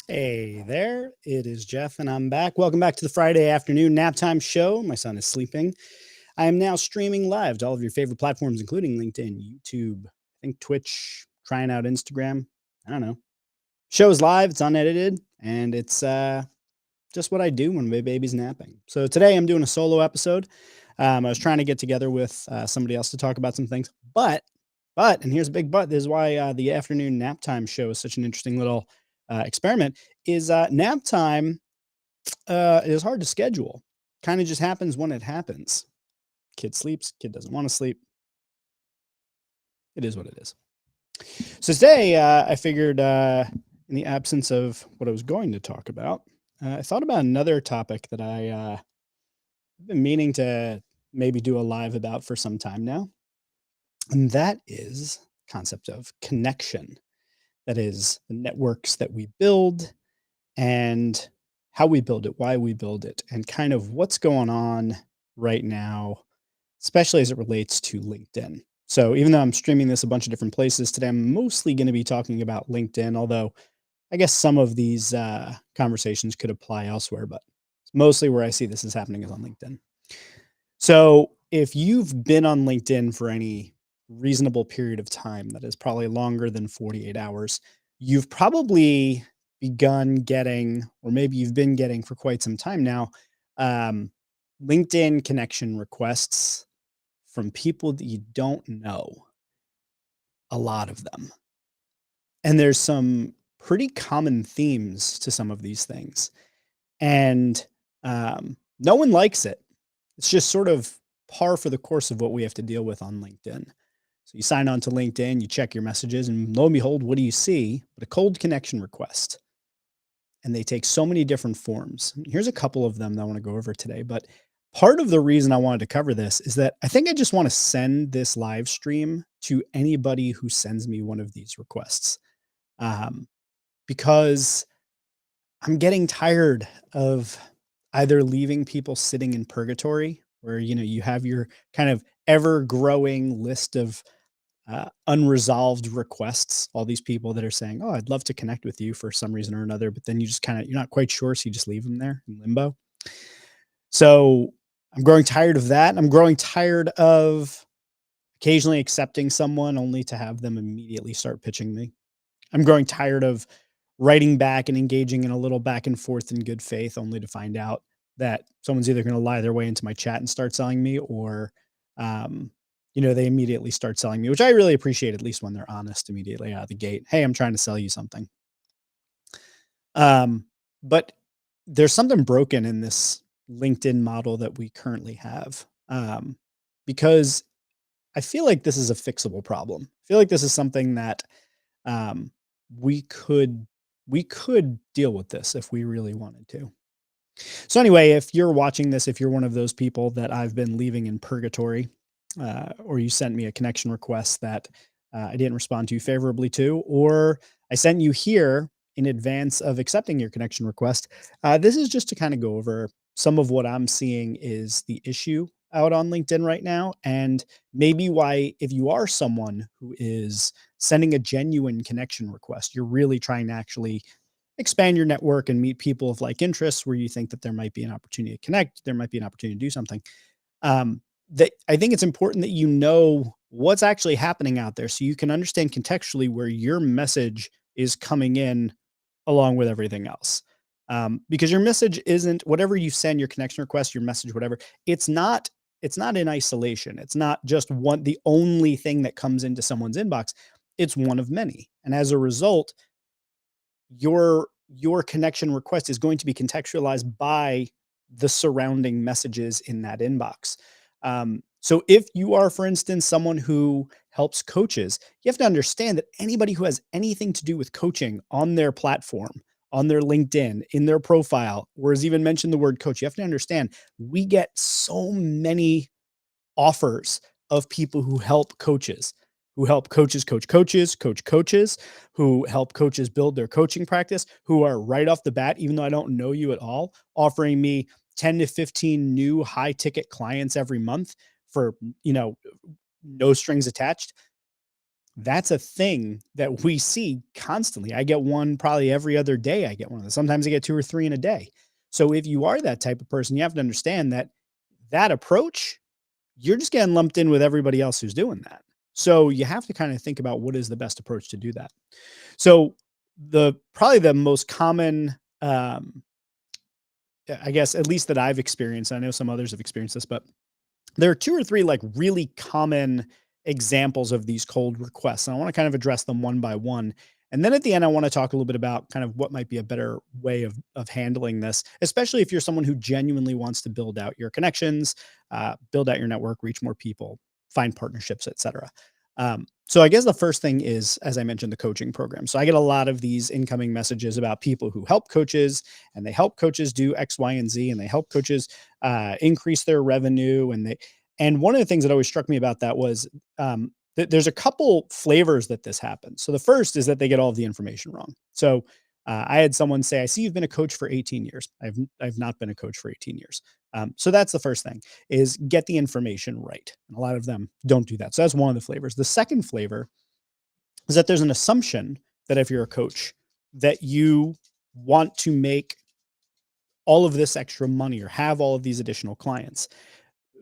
Hey there, it is Jeff, and I'm back. Welcome back to the Friday afternoon nap time show. My son is sleeping. I am now streaming live to all of your favorite platforms, including LinkedIn, YouTube, I think Twitch, trying out Instagram. I don't know. Show is live, it's unedited, and it's just what I do when my baby's napping. So today I'm doing a solo episode. I was trying to get together with somebody else to talk about some things, and here's a big but. This is why the afternoon nap time show is such an interesting little experiment. Is nap time is hard to schedule. Kind of just happens when it happens. Kid sleeps, kid doesn't want to sleep. It is what it is. So today, I figured, in the absence of what I was going to talk about, I thought about another topic that I've been meaning to maybe do a live about for some time now, and that is concept of connection. That is the networks that we build and how we build it, why we build it, and kind of what's going on right now, especially as it relates to LinkedIn. So, even though I'm streaming this a bunch of different places today, I'm mostly going to be talking about LinkedIn, although I guess some of these conversations could apply elsewhere, but mostly where I see this is happening is on LinkedIn. So, if you've been on LinkedIn for any reasonable period of time, that is probably longer than 48 hours, you've probably begun getting, or maybe you've been getting for quite some time now, um, LinkedIn connection requests from people that you don't know, a lot of them. And there's some pretty common themes to some of these things. And no one likes it. It's just sort of par for the course of what we have to deal with on LinkedIn. So you sign on to LinkedIn, you check your messages, and lo and behold, what do you see? But a cold connection request. And they take so many different forms. Here's a couple of them that I want to go over today. But part of the reason I wanted to cover this is that I think I just want to send this live stream to anybody who sends me one of these requests. Um, because I'm getting tired of either leaving people sitting in purgatory where, you have your kind of ever growing list of unresolved requests, all these people that are saying, "Oh, I'd love to connect with you for some reason or another," but then you're not quite sure, so you just leave them there in limbo. So I'm growing tired of that. I'm growing tired of occasionally accepting someone only to have them immediately start pitching me. I'm growing tired of writing back and engaging in a little back and forth in good faith only to find out that someone's either going to lie their way into my chat and start selling me, or um, they immediately start selling me, which I really appreciate, at least when they're honest immediately out of the gate. Hey, I'm trying to sell you something. But there's something broken in this LinkedIn model that we currently have, because I feel like this is a fixable problem. I feel like this is something that um, we could we could deal with this if we really wanted to. So anyway, if you're watching this, if you're one of those people that I've been leaving in purgatory, or you sent me a connection request that I didn't respond to favorably to, or I sent you here in advance of accepting your connection request, this is just to kind of go over some of what I'm seeing is the issue out on LinkedIn right now, and maybe why, if you are someone who is sending a genuine connection request, you're really trying to actually expand your network and meet people of like interests where you think that there might be an opportunity to connect, there might be an opportunity to do something. That I think it's important that you know what's actually happening out there so you can understand contextually where your message is coming in along with everything else. Because your message isn't whatever you send, your connection request, your message, whatever. It's not. It's not in isolation. It's not just the only thing that comes into someone's inbox. It's one of many, and as a result, your connection request is going to be contextualized by the surrounding messages in that inbox. So if you are, for instance, someone who helps coaches, you have to understand that anybody who has anything to do with coaching on their platform, on their LinkedIn, in their profile, or has even mentioned the word coach, you have to understand we get so many offers of people who help coaches coach coaches, coach coaches, who help coaches build their coaching practice, who are right off the bat, even though I don't know you at all, offering me 10 to 15 new high ticket clients every month for, no strings attached. That's a thing that we see constantly. I get one probably every other day. I get one of those. Sometimes I get two or three in a day. So if you are that type of person, you have to understand that that approach, you're just getting lumped in with everybody else who's doing that. So you have to kind of think about what is the best approach to do that. So the probably the most common, I guess, at least that I've experienced, I know some others have experienced this, but there are two or three like really common examples of these cold requests. And I want to kind of address them one by one. And then at the end, I want to talk a little bit about kind of what might be a better way of handling this, especially if you're someone who genuinely wants to build out your connections, build out your network, reach more people, find partnerships, etc. So I guess the first thing is, as I mentioned, the coaching program. So I get a lot of these incoming messages about people who help coaches, and they help coaches do X, Y, and Z, and they help coaches increase their revenue. And one of the things that always struck me about that was there's a couple flavors that this happens. So the first is that they get all of the information wrong. So I had someone say, "I see you've been a coach for 18 years. I've not been a coach for 18 years." So that's the first thing, is get the information right. And a lot of them don't do that. So that's one of the flavors. The second flavor is that there's an assumption that if you're a coach, that you want to make all of this extra money or have all of these additional clients,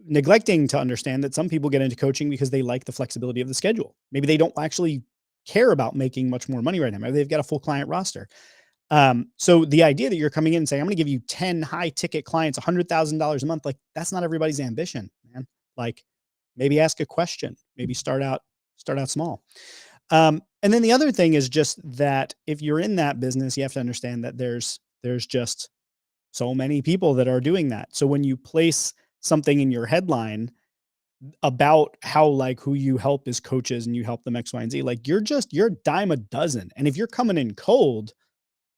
neglecting to understand that some people get into coaching because they like the flexibility of the schedule. Maybe they don't actually care about making much more money right now. Maybe they've got a full client roster. So the idea that you're coming in and saying, "I'm going to give you 10 high ticket clients, $100,000 a month," like that's not everybody's ambition, man. Like maybe ask a question, maybe start out small. And then the other thing is just that if you're in that business, you have to understand that there's just so many people that are doing that. So when you place something in your headline about how like who you help is coaches and you help them X, Y, and Z, like you're a dime a dozen. And if you're coming in cold,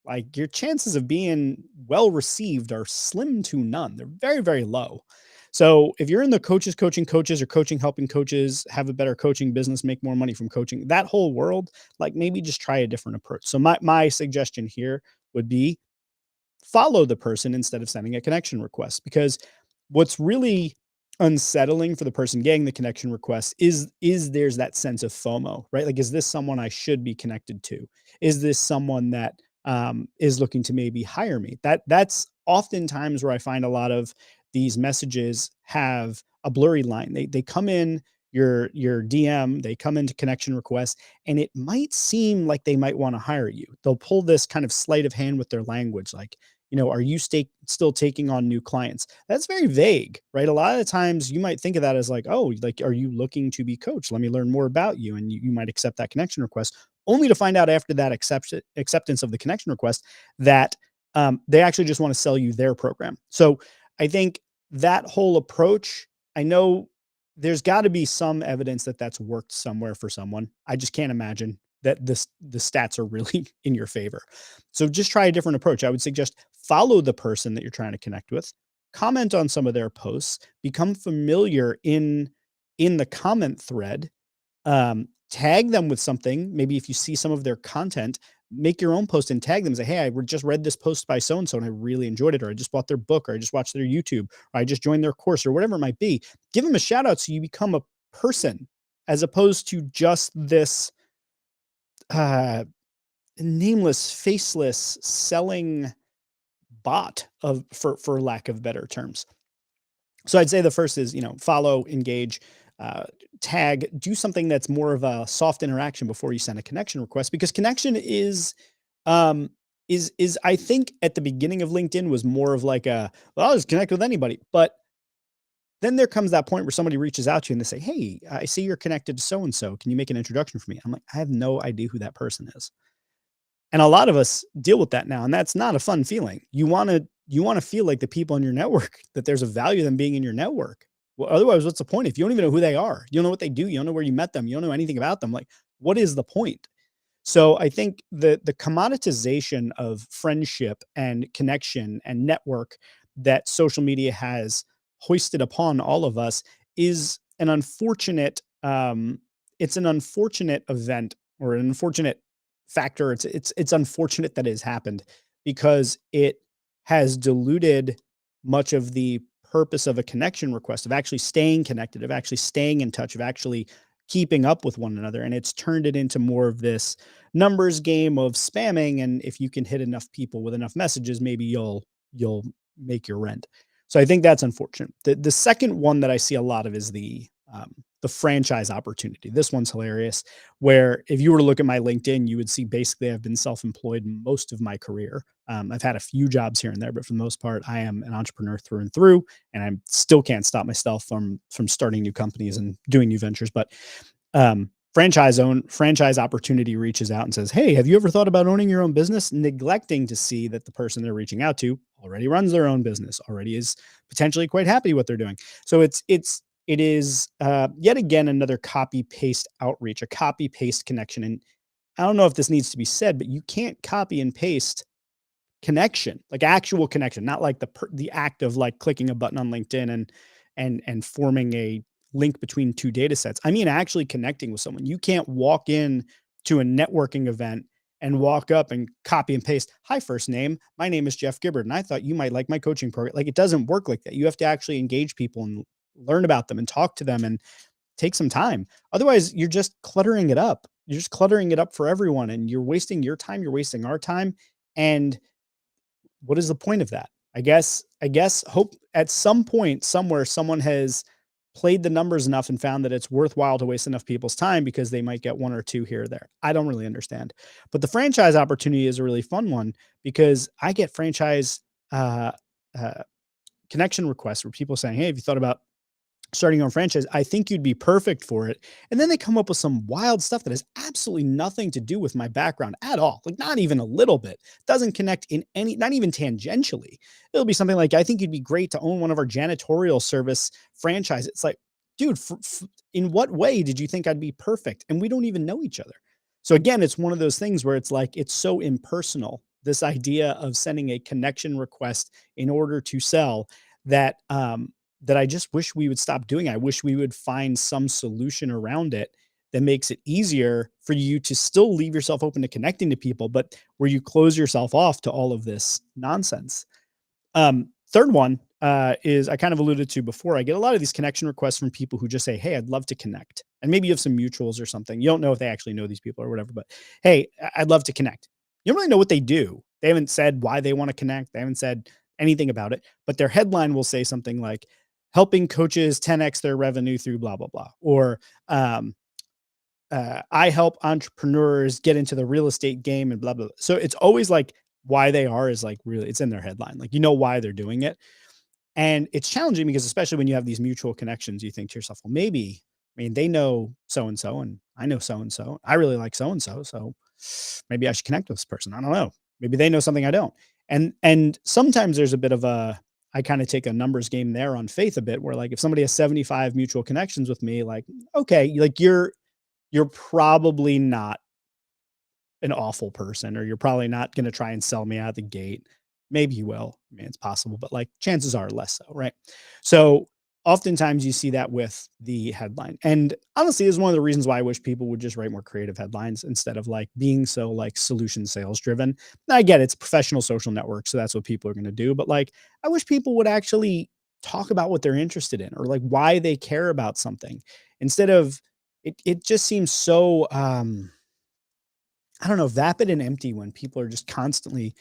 like your chances of being well received are slim to none. They're very, very low. So if you're in the coaches coaching coaches or coaching helping coaches have a better coaching business, make more money from coaching, that whole world, like maybe just try a different approach. So my suggestion here would be follow the person instead of sending a connection request, because what's really unsettling for the person getting the connection request is there's that sense of FOMO, right? Like, is this someone I should be connected to? Is this someone that is looking to maybe hire me? That's oftentimes where I find a lot of these messages have a blurry line. They come in your DM, they come into connection request, and it might seem like they might want to hire you. They'll pull this kind of sleight of hand with their language, like, are you still taking on new clients? That's very vague, right? A lot of the times you might think of that as like, oh, like, are you looking to be coached? Let me learn more about you. And you might accept that connection request, only to find out after that acceptance of the connection request that they actually just want to sell you their program. So I think that whole approach, I know there's got to be some evidence that that's worked somewhere for someone. I just can't imagine that the stats are really in your favor. So just try a different approach. I would suggest follow the person that you're trying to connect with, comment on some of their posts, become familiar in the comment thread, tag them with something. Maybe if you see some of their content, make your own post and tag them. Say, "Hey, I just read this post by so and so and I really enjoyed it," or "I just bought their book," or "I just watched their YouTube," or "I just joined their course," or whatever it might be. Give them a shout out so you become a person, as opposed to just this uh nameless, faceless selling bot, of for lack of better terms. So I'd say the first is, follow, engage, uh, tag, do something that's more of a soft interaction before you send a connection request, because connection um, is I think at the beginning of LinkedIn was more of like well, I'll just connect with anybody. But then there comes that point where somebody reaches out to you and they say, "Hey, I see you're connected to so and so. Can you make an introduction for me?" I'm like, I have no idea who that person is. And a lot of us deal with that now, and that's not a fun feeling. You wanna feel like the people in your network, that there's a value to them being in your network. Well, otherwise, what's the point? If you don't even know who they are, you don't know what they do, you don't know where you met them, you don't know anything about them, like, what is the point? So I think the commoditization of friendship and connection and network that social media has hoisted upon all of us is an unfortunate, it's an unfortunate event, or an unfortunate factor. It's unfortunate that it has happened, because it has diluted much of the purpose of a connection request, of actually staying connected, of actually staying in touch, of actually keeping up with one another, and it's turned it into more of this numbers game of spamming, and if you can hit enough people with enough messages, maybe you'll make your rent. So I think that's unfortunate. The second one that I see a lot of is the franchise opportunity. This one's hilarious. Where if you were to look at my LinkedIn, you would see basically I've been self-employed most of my career. I've had a few jobs here and there, but for the most part, I am an entrepreneur through and through, and I still can't stop myself from starting new companies and doing new ventures. But franchise opportunity reaches out and says, "Hey, have you ever thought about owning your own business?" Neglecting to see that the person they're reaching out to already runs their own business, already is potentially quite happy what they're doing. So it is yet again another copy paste outreach, a copy paste connection. And I don't know if this needs to be said, but you can't copy and paste connection, like actual connection, not like the act of like clicking a button on LinkedIn and forming a link between two data sets. I mean, actually connecting with someone. You can't walk in to a networking event and walk up and copy and paste, "Hi, first name. My name is Jeff Gibbard, and I thought you might like my coaching program." Like, it doesn't work like that. You have to actually engage people and learn about them and talk to them and take some time. Otherwise, you're just cluttering it up. You're just cluttering it up for everyone, and you're wasting your time. You're wasting our time. And what is the point of that? I guess hope at some point somewhere someone has played the numbers enough and found that it's worthwhile to waste enough people's time because they might get one or two here or there. I don't really understand. But the franchise opportunity is a really fun one because I get franchise uh, uh, connection requests where people saying, "Hey, have you thought about starting your own franchise? I think you'd be perfect for it." And then they come up with some wild stuff that has absolutely nothing to do with my background at all. Like, not even a little bit. Doesn't connect in any, not even tangentially. It'll be something like, "I think you'd be great to own one of our janitorial service franchise." It's like, dude, in what way did you think I'd be perfect? And we don't even know each other. So again, it's one of those things where it's like, it's so impersonal. This idea of sending a connection request in order to sell that, that I just wish we would stop doing. I wish we would find some solution around it that makes it easier for you to still leave yourself open to connecting to people, but where you close yourself off to all of this nonsense. Third one is I kind of alluded to before. I get a lot of these connection requests from people who just say, "Hey, I'd love to connect." And maybe you have some mutuals or something. You don't know if they actually know these people or whatever, but "Hey, I'd love to connect." You don't really know what they do. They haven't said why they want to connect. They haven't said anything about it, but their headline will say something like, "Helping coaches 10x their revenue through blah, blah, blah." Or, um, "I help entrepreneurs get into the real estate game and blah, blah, blah." So it's always like why they are is like really, it's in their headline. Like, you know why they're doing it. And it's challenging because especially when you have these mutual connections, you think to yourself, well, maybe, I mean, they know so and so, and I know so and so. I really like so and so, so maybe I should connect with this person. I don't know. Maybe they know something I don't. And sometimes there's a bit of a, I kind of take a numbers game there on faith a bit, where like if somebody has 75 mutual connections with me, like, okay, like you're probably not an awful person, or you're probably not going to try and sell me out of the gate. Maybe you will. I mean, it's possible, but like chances are less so, right? So oftentimes you see that with the headline. And honestly, is one of the reasons why I wish people would just write more creative headlines instead of like being so like solution sales driven. Now, I get it's professional social network, so that's what people are going to do. But like, I wish people would actually talk about what they're interested in or like why they care about something instead of it just seems so I don't know, vapid and empty when people are just constantly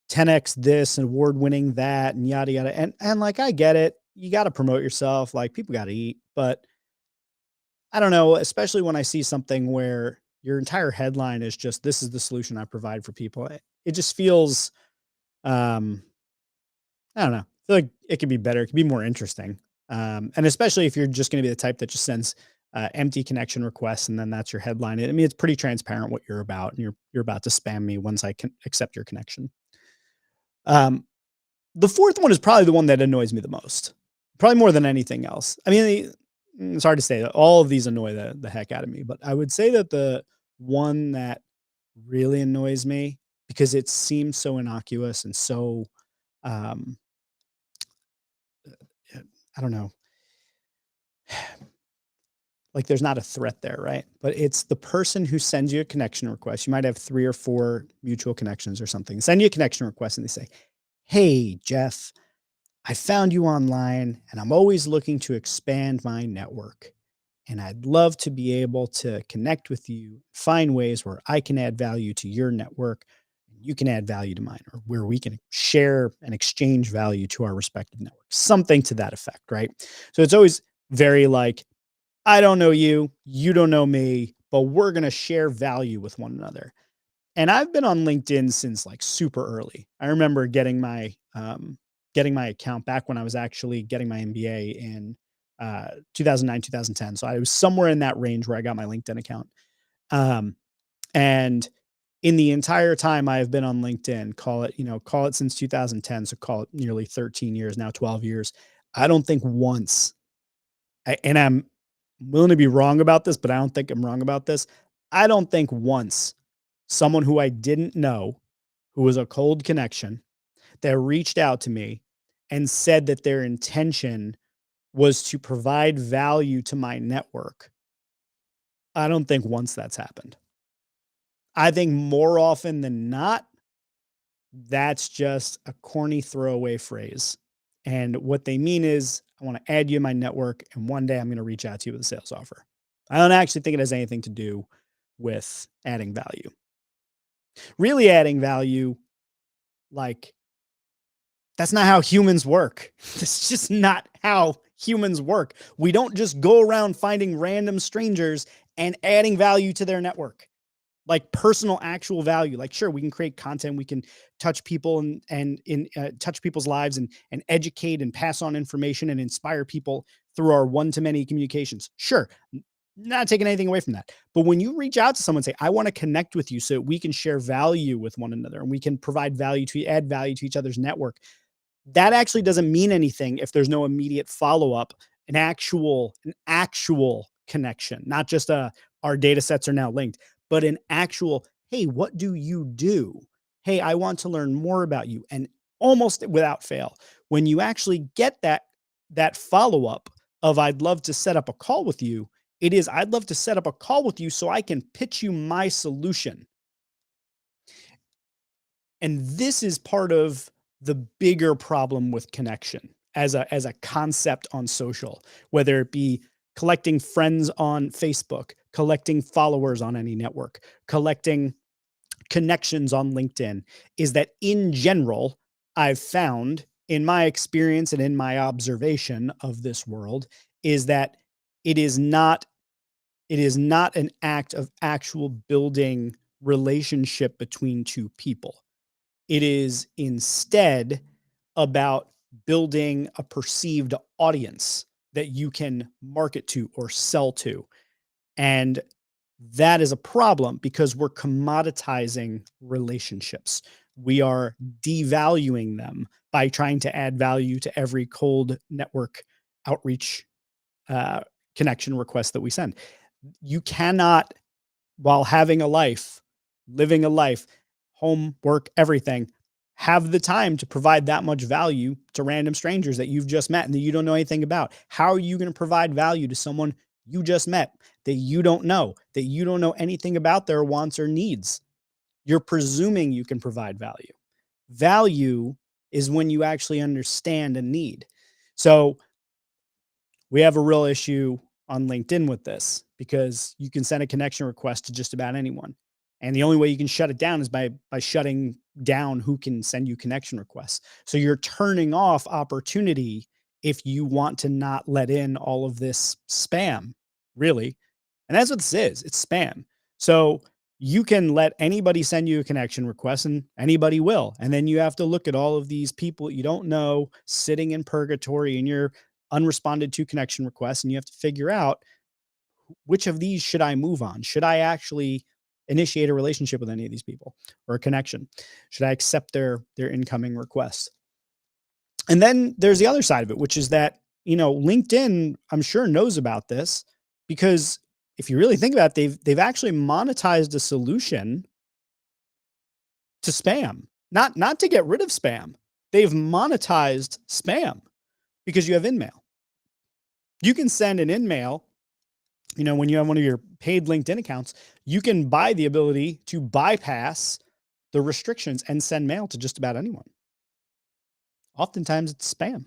10x this and award winning that and yada yada. And like I get it. You got to promote yourself, like people got to eat, but I don't know, especially when I see something where your entire headline is just this is the solution I provide for people. It just feels um I don't know. I feel like it could be better. It could be more interesting. And especially if you're just going to be the type that just sends empty connection requests and then that's your headline. I mean, it's pretty transparent what you're about, and you're about to spam me once I can accept your connection. Um, the fourth one is probably the one that annoys me the most, probably more than anything else. I mean, it's hard to say that all of these annoy the heck out of me, but I would say that the one that really annoys me because it seems so innocuous and so um, I don't know, like there's not a threat there, right? But it's the person who sends you a connection request. You might have 3 or 4 mutual connections or something. Send you a connection request and they say, "Hey, Jeff, I found you online and I'm always looking to expand my network. And I'd love to be able to connect with you, find ways where I can add value to your network, and you can add value to mine, or where we can share and exchange value to our respective networks, something to that effect, right? So it's always very like, I don't know you, you don't know me, but we're going to share value with one another. And I've been on LinkedIn since like super early. I remember getting my account back when I was actually getting my MBA in 2009, 2010. So I was somewhere in that range where I got my LinkedIn account. Um, and in the entire time I have been on LinkedIn, call it since 2010, so call it nearly 13 years now, 12 years. I don't think once, and I'm willing to be wrong about this, but I don't think I'm wrong about this. I don't think once someone who I didn't know, who was a cold connection, that reached out to me and said that their intention was to provide value to my network. I don't think once that's happened. I think more often than not, that's just a corny throwaway phrase. And what they mean is, I want to add you in my network, and one day I'm going to reach out to you with a sales offer. I don't actually think it has anything to do with adding value. Really adding value, like, that's not how humans work. It's just not how humans work. We don't just go around finding random strangers and adding value to their network, like personal, actual value. Like, sure, we can create content, we can touch people and touch people's lives and educate and pass on information and inspire people through our one-to-many communications. Sure, not taking anything away from that. But when you reach out to someone and say, I want to connect with you so we can share value with one another and we can provide value to add value to each other's network, that actually doesn't mean anything if there's no immediate follow-up, an actual connection, not just our data sets are now linked, but an actual, hey, what do you do? Hey, I want to learn more about you. And almost without fail, when you actually get that follow-up of, I'd love to set up a call with you, it is, I'd love to set up a call with you so I can pitch you my solution. And this is part of the bigger problem with connection as a concept on social, whether it be collecting friends on Facebook, collecting followers on any network, collecting connections on LinkedIn, is that in general, I've found in my experience and in my observation of this world, is that it is not it is not an act of actual building relationship between two people. It is instead about building a perceived audience that you can market to or sell to. And that is a problem because we're commoditizing relationships. We are devaluing them by trying to add value to every cold network outreach uh, connection request that we send. You cannot, while having a life, living a life, home, work, everything, have the time to provide that much value to random strangers that you've just met and that you don't know anything about. How are you going to provide value to someone you just met that you don't know, that you don't know anything about their wants or needs? You're presuming you can provide value. Value is when you actually understand a need. So we have a real issue on LinkedIn with this because you can send a connection request to just about anyone. And the only way you can shut it down is by shutting down who can send you connection requests. So you're turning off opportunity if you want to not let in all of this spam, really. And that's what this is. It's spam. So you can let anybody send you a connection request and anybody will. And then you have to look at all of these people you don't know sitting in purgatory in your unresponded to connection requests, and you have to figure out which of these should I move on? Should I actually initiate a relationship with any of these people or a connection? Should I accept their incoming requests? And then there's the other side of it, which is that, LinkedIn, I'm sure, knows about this because if you really think about it, they've actually monetized a solution to spam, not to get rid of spam. They've monetized spam because you have InMail. You can send an InMail, when you have one of your paid LinkedIn accounts, you can buy the ability to bypass the restrictions and send mail to just about anyone. Oftentimes it's spam.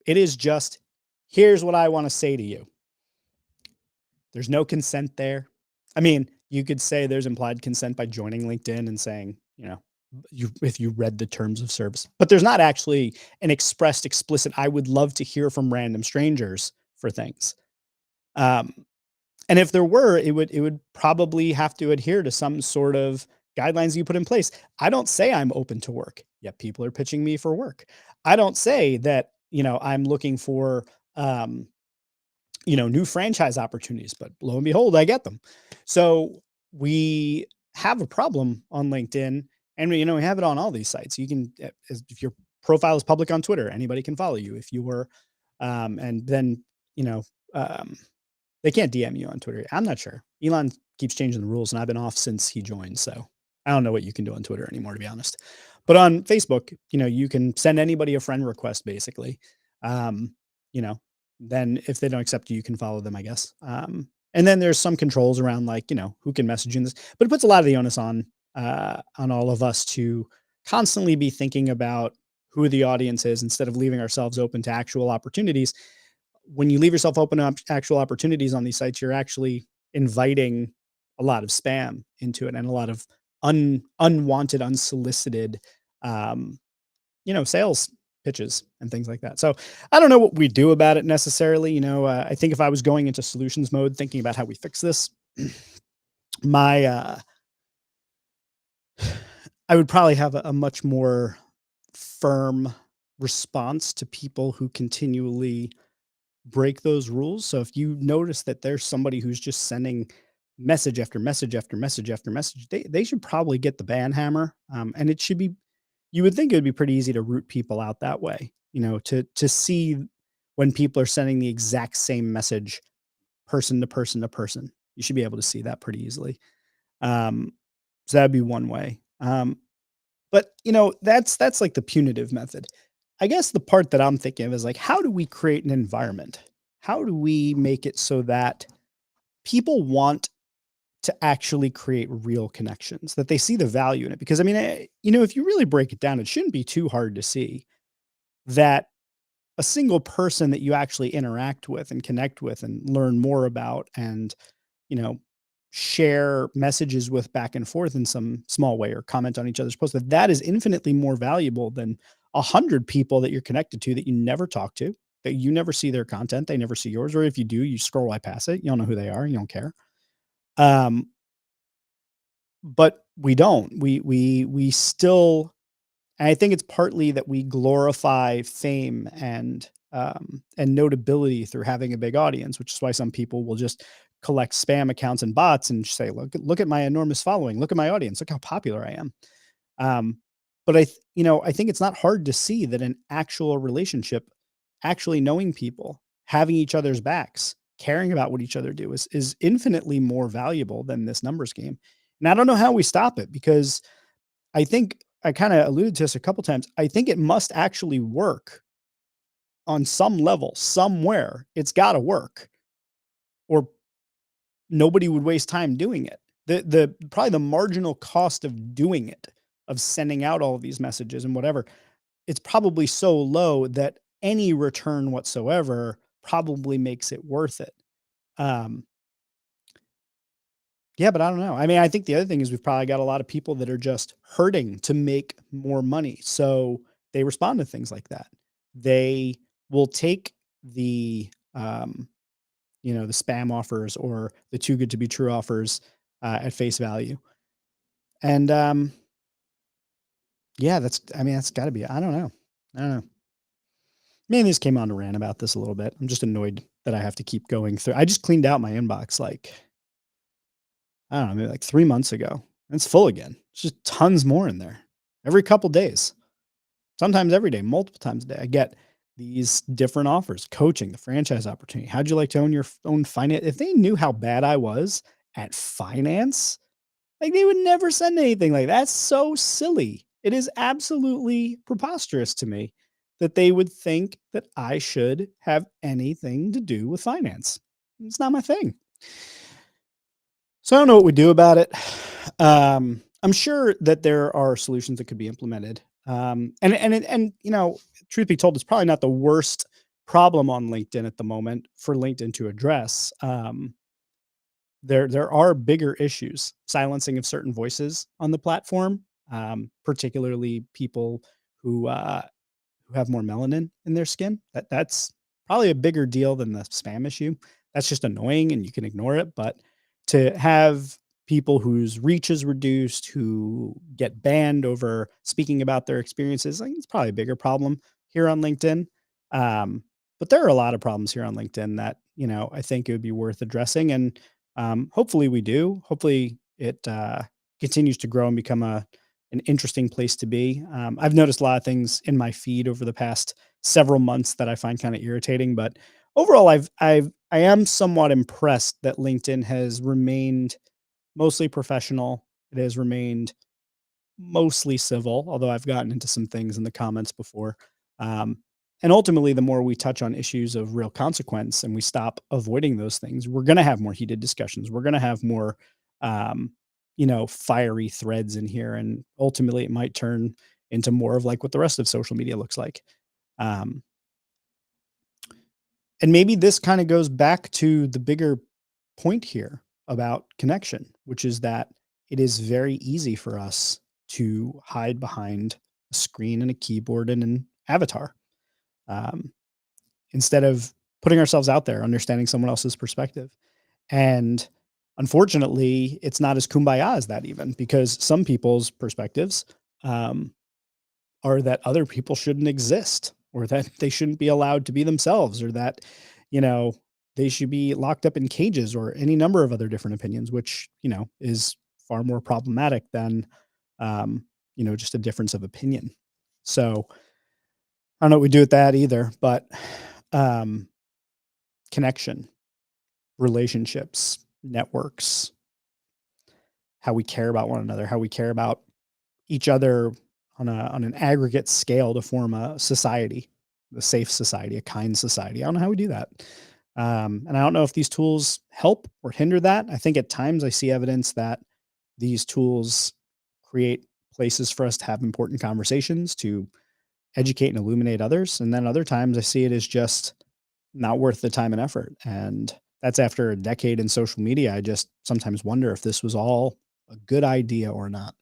It is just, here's what I want to say to you. There's no consent there. I mean, you could say there's implied consent by joining LinkedIn and saying, if you read the terms of service, but there's not actually an expressed explicit, I would love to hear from random strangers for things. Um, and if there were, it would probably have to adhere to some sort of guidelines you put in place. I don't say I'm open to work, yet people are pitching me for work. I don't say that, I'm looking for, um, new franchise opportunities, but lo and behold, I get them. So we have a problem on LinkedIn, and we have it on all these sites. You can, if your profile is public on Twitter, anybody can follow you. If you were, and then, you know, um, they can't DM you on Twitter. I'm not sure. Elon keeps changing the rules, and I've been off since he joined. So I don't know what you can do on Twitter anymore, to be honest. But on Facebook, you can send anybody a friend request, basically. Um, you know, then if they don't accept you, you can follow them, I guess. And then there's some controls around, like, who can message in this, but it puts a lot of the onus on all of us to constantly be thinking about who the audience is instead of leaving ourselves open to actual opportunities. When you leave yourself open to actual opportunities on these sites, you're actually inviting a lot of spam into it and a lot of unwanted, unsolicited, um, sales pitches and things like that. So I don't know what we do about it necessarily. I think if I was going into solutions mode, thinking about how we fix this, my, I would probably have a much more firm response to people who continually break those rules. So if you notice that there's somebody who's just sending message after message after message after message, they should probably get the ban hammer. And it should be, you would think it would be pretty easy to root people out that way, to see when people are sending the exact same message person to person to person. You should be able to see that pretty easily. Um, so that'd be one way. But that's like the punitive method. I guess the part that I'm thinking of is like, how do we create an environment? How do we make it so that people want to actually create real connections, that they see the value in it? Because I mean, if you really break it down, it shouldn't be too hard to see that a single person that you actually interact with and connect with and learn more about and, you know, share messages with back and forth in some small way or comment on each other's posts, that is infinitely more valuable than 100 people that you're connected to that you never talk to, that you never see their content, they never see yours, or if you do, you scroll right past it, you don't know who they are, you don't care. Um, but we don't. We still, and I think it's partly that we glorify fame and notability through having a big audience, which is why some people will just collect spam accounts and bots and say, look at my enormous following, look at my audience, look how popular I am. Um, but I think it's not hard to see that an actual relationship, actually knowing people, having each other's backs, caring about what each other do is infinitely more valuable than this numbers game. And I don't know how we stop it, because I think I kind of alluded to this a couple times. I think it must actually work on some level somewhere. It's got to work, or nobody would waste time doing it. The probably the marginal cost of doing it, of sending out all of these messages and whatever, it's probably so low that any return whatsoever probably makes it worth it. Um, yeah, but I don't know. I mean, I think the other thing is we've probably got a lot of people that are just hurting to make more money. So they respond to things like that. They will take the, the spam offers or the too good to be true offers at face value. And yeah, that's got to be, I don't know. I don't know. Maybe this came on to rant about this a little bit. I'm just annoyed that I have to keep going through. I just cleaned out my inbox like, I don't know, maybe like 3 months ago. It's full again. It's just tons more in there every couple days, sometimes every day, multiple times a day. I get these different offers, coaching, the franchise opportunity. How'd you like to own your own finance? If they knew how bad I was at finance, like, they would never send anything like that. That's so silly. It is absolutely preposterous to me that they would think that I should have anything to do with finance. It's not my thing. So I don't know what we do about it. I'm sure that there are solutions that could be implemented. And truth be told, it's probably not the worst problem on LinkedIn at the moment for LinkedIn to address. there are bigger issues, silencing of certain voices on the platform, particularly people who who have more melanin in their skin. That's probably a bigger deal than the spam issue. That's just annoying and you can ignore it. But to have people whose reach is reduced, who get banned over speaking about their experiences, I think it's probably a bigger problem here on LinkedIn. Um, but there are a lot of problems here on LinkedIn that, I think it would be worth addressing. And hopefully we do. Hopefully it continues to grow and become an interesting place to be. I've noticed a lot of things in my feed over the past several months that I find kind of irritating, but overall, I am somewhat impressed that LinkedIn has remained mostly professional. It has remained mostly civil, although I've gotten into some things in the comments before. Um, and ultimately, the more we touch on issues of real consequence and we stop avoiding those things, we're going to have more heated discussions. We're going to have more, um, fiery threads in here. And ultimately, it might turn into more of like what the rest of social media looks like. Um, and maybe this kind of goes back to the bigger point here about connection, which is that it is very easy for us to hide behind a screen and a keyboard and an avatar, um, instead of putting ourselves out there, understanding someone else's perspective. And unfortunately, it's not as kumbaya as that, even because some people's perspectives um, are that other people shouldn't exist, or that they shouldn't be allowed to be themselves, or that, you know, they should be locked up in cages, or any number of other different opinions, which, is far more problematic than, um, just a difference of opinion. So I don't know what we do with that either, but um, connection, relationships, networks, how we care about one another, how we care about each other on an aggregate scale to form a society, a safe society, a kind society. I don't know how we do that. And I don't know if these tools help or hinder that. I think at times I see evidence that these tools create places for us to have important conversations, to educate and illuminate others. And then other times I see it as just not worth the time and effort. And that's after a decade in social media. I just sometimes wonder if this was all a good idea or not.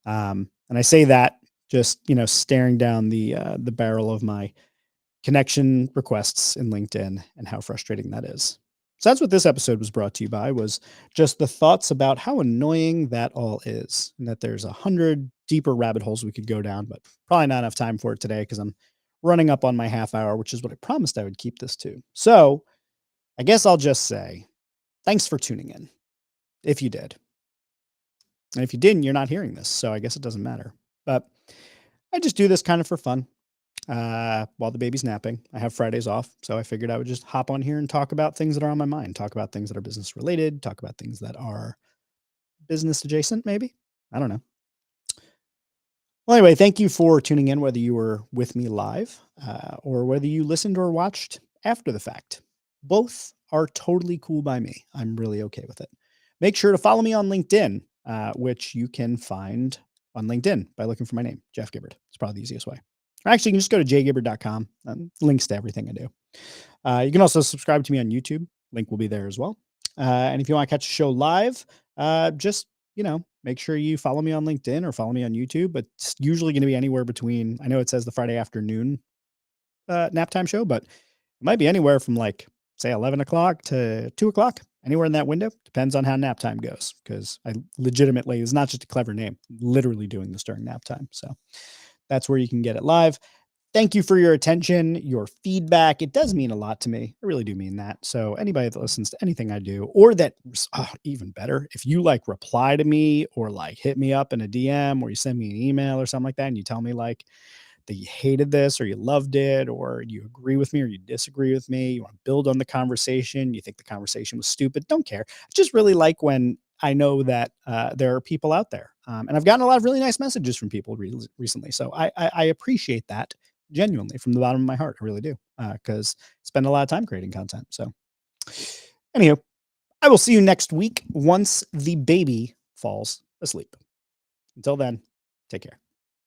And I say that just, staring down the barrel of my connection requests in LinkedIn and how frustrating that is. So that's what this episode was brought to you by, was just the thoughts about how annoying that all is, and that there's 100 deeper rabbit holes we could go down, but probably not enough time for it today because I'm running up on my half hour, which is what I promised I would keep this to. So I guess I'll just say thanks for tuning in, if you did. And if you didn't, you're not hearing this, so I guess it doesn't matter. But I just do this kind of for fun, while the baby's napping. I have Fridays off, so I figured I would just hop on here and talk about things that are on my mind, talk about things that are business related, talk about things that are business adjacent, maybe. I don't know. Well, anyway, thank you for tuning in, whether you were with me live, or whether you listened or watched after the fact. Both are totally cool by me. I'm really okay with it. Make sure to follow me on LinkedIn, which you can find on LinkedIn by looking for my name, Jeff Gibbard. It's probably the easiest way. Or actually, you can just go to jgibbard.com. Links to everything I do. You can also subscribe to me on YouTube. Link will be there as well. And if you want to catch a show live, just, make sure you follow me on LinkedIn or follow me on YouTube. But it's usually going to be anywhere between, I know it says the Friday afternoon nap time show, but it might be anywhere from like, say, 11 o'clock to 2 o'clock, anywhere in that window. Depends on how nap time goes, because I legitimately, it's not just a clever name, literally doing this during nap time. So that's where you can get it live. Thank you for your attention, your feedback. It does mean a lot to me. I really do mean that. So anybody that listens to anything I do, or that, even better, if you like reply to me or like hit me up in a DM, or you send me an email or something like that, and you tell me like that you hated this or you loved it, or you agree with me or you disagree with me, you want to build on the conversation, you think the conversation was stupid, don't care. I just really like when I know that there are people out there. And I've gotten a lot of really nice messages from people recently. So I appreciate that genuinely from the bottom of my heart. I really do. Because I spend a lot of time creating content. So anywho, I will see you next week once the baby falls asleep. Until then, take care.